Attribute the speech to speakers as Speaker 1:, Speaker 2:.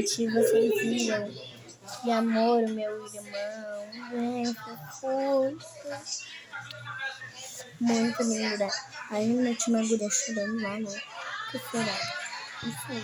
Speaker 1: gente, vocês viram que amor, meu irmão, fofo, muito linda. Aí ainda tinha uma guria chorando lá, né? Que será? Isso aí.